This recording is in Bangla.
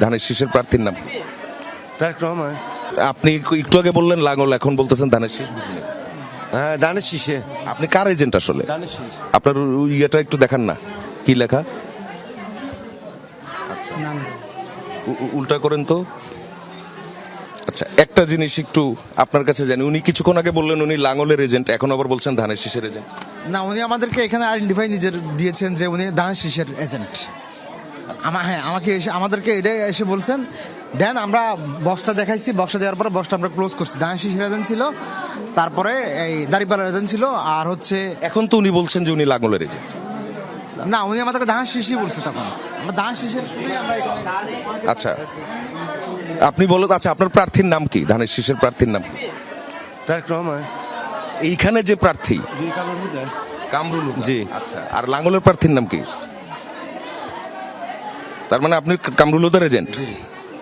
ধানের শীষের প্রার্থীর নাম কি? তারেক রহমান। আপনি একটু আগে বললেন লাঙ্গল, এখন বলতেছেন ধানের শীষ। বুঝিনি। হ্যাঁ, ধানের শীষে। আপনি কার এজেন্ট আসলে? ধানের শীষ। আপনার ইয়েটা একটু দেখান না, কি লেখা? আচ্ছা, উল্টা করেন তো। আচ্ছা, একটা জিনিস একটু আপনার কাছে জানি, উনি কিছুক্ষণ আগে বললেন উনি লাঙ্গলের এজেন্ট, এখন আবার বলছেন ধানের শীষের এজেন্ট। না, উনি আমাদেরকে এখানে আইডেন্টিফাই নিজের দিয়েছেন যে উনি ধানের শীষের এজেন্ট। আমাকে আমাদেরকে এটাই এসে বলছেন। দেন আমরা বক্সটা দেখাইছি, বক্সটা দেওয়ার পরে বক্সটা আমরা ক্লোজ করছি। ধানের শীষের এজেন্ট ছিল, তারপরে এই দাঁড়িপাল্লার এজেন্ট ছিল, আর হচ্ছে এখন তো উনি বলছেন যে উনি লাঙ্গলের এজেন্ট। না, উনি আমাদেরকে ধানের শীষই বলছে। তখন আমরা ধানের শীষের শুনেই আমরা এখানে। আচ্ছা, আপনি বলুন, আচ্ছা আপনার প্রার্থীর নাম কি? ধানের শীষের প্রার্থীর নাম কি? তারেক রহমান। এইখানে যে প্রার্থী কামরুল জি। আচ্ছা, আর লাঙ্গলের প্রার্থীর নাম কি? তার মানে আপনি কামরুল হুদার এজেন্ট।